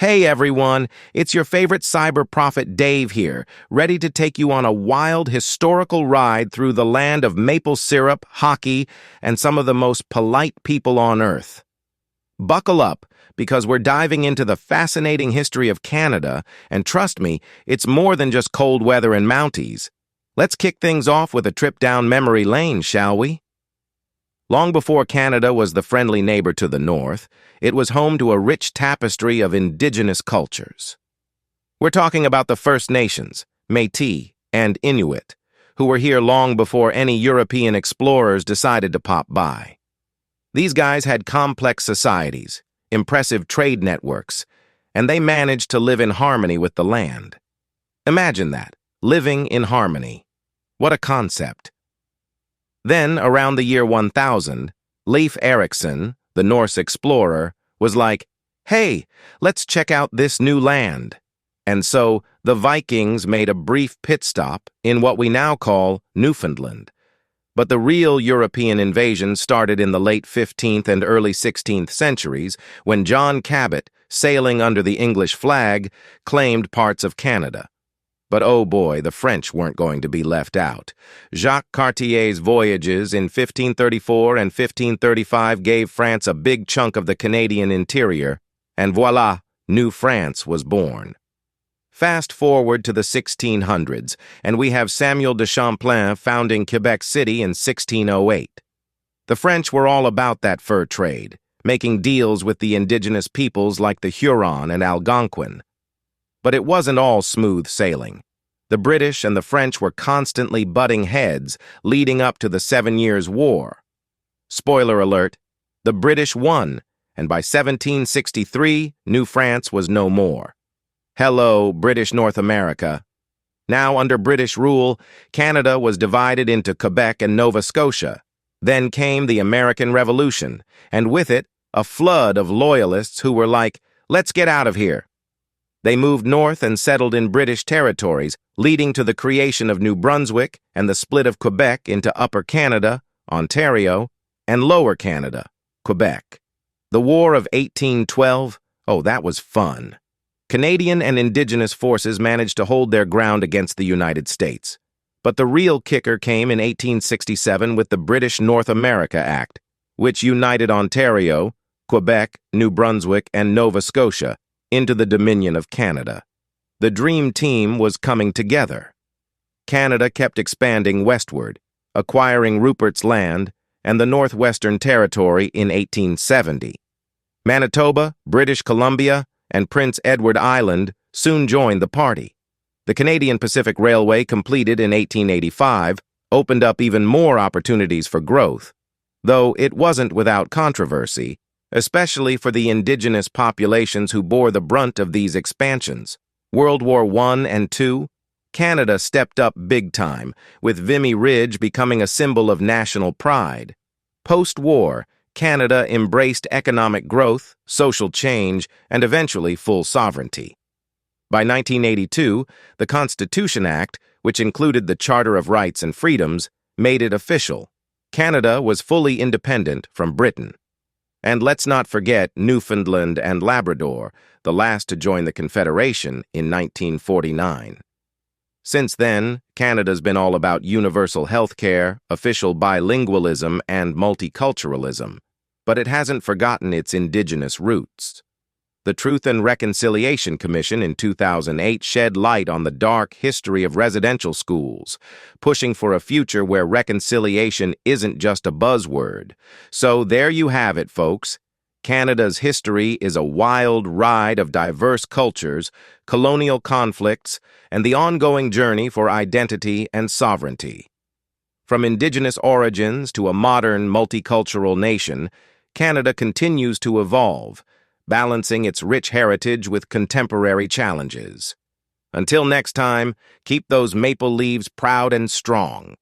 Hey everyone, it's your favorite cyber prophet Dave here, ready to take you on a wild historical ride through the land of maple syrup, hockey, and some of the most polite people on Earth. Buckle up, because we're diving into the fascinating history of Canada, and trust me, it's more than just cold weather and Mounties. Let's kick things off with a trip down memory lane, shall we? Long before Canada was the friendly neighbor to the north, it was home to a rich tapestry of indigenous cultures. We're talking about the First Nations, Métis, and Inuit, who were here long before any European explorers decided to pop by. These guys had complex societies, impressive trade networks, and they managed to live in harmony with the land. Imagine that, living in harmony. What a concept. Then, around the year 1000, Leif Erikson, the Norse explorer, was like, "Hey, let's check out this new land." And so, the Vikings made a brief pit stop in what we now call Newfoundland. But the real European invasion started in the late 15th and early 16th centuries when John Cabot, sailing under the English flag, claimed parts of Canada. But oh boy, the French weren't going to be left out. Jacques Cartier's voyages in 1534 and 1535 gave France a big chunk of the Canadian interior, and voila, New France was born. Fast forward to the 1600s, and we have Samuel de Champlain founding Quebec City in 1608. The French were all about that fur trade, making deals with the indigenous peoples like the Huron and Algonquin. But it wasn't all smooth sailing. The British and the French were constantly butting heads, leading up to the 7 Years' War. Spoiler alert, the British won, and by 1763, New France was no more. Hello, British North America. Now, under British rule, Canada was divided into Quebec and Nova Scotia. Then came the American Revolution, and with it, a flood of loyalists who were like, "Let's get out of here." They moved north and settled in British territories, leading to the creation of New Brunswick and the split of Quebec into Upper Canada, Ontario, and Lower Canada, Quebec. The War of 1812, oh, that was fun. Canadian and Indigenous forces managed to hold their ground against the United States. But the real kicker came in 1867 with the British North America Act, which united Ontario, Quebec, New Brunswick, and Nova Scotia into the Dominion of Canada. The dream team was coming together. Canada kept expanding westward, acquiring Rupert's Land and the Northwestern Territory in 1870. Manitoba, British Columbia, and Prince Edward Island soon joined the party. The Canadian Pacific Railway, completed in 1885, opened up even more opportunities for growth, though it wasn't without controversy, especially for the indigenous populations who bore the brunt of these expansions. World War I and II, Canada stepped up big time, with Vimy Ridge becoming a symbol of national pride. Post-war, Canada embraced economic growth, social change, and eventually full sovereignty. By 1982, the Constitution Act, which included the Charter of Rights and Freedoms, made it official. Canada was fully independent from Britain. And let's not forget Newfoundland and Labrador, the last to join the Confederation in 1949. Since then, Canada's been all about universal health care, official bilingualism, and multiculturalism, but it hasn't forgotten its indigenous roots. The Truth and Reconciliation Commission in 2008 shed light on the dark history of residential schools, pushing for a future where reconciliation isn't just a buzzword. So there you have it, folks. Canada's history is a wild ride of diverse cultures, colonial conflicts, and the ongoing journey for identity and sovereignty. From indigenous origins to a modern, multicultural nation, Canada continues to evolve, balancing its rich heritage with contemporary challenges. Until next time, keep those maple leaves proud and strong.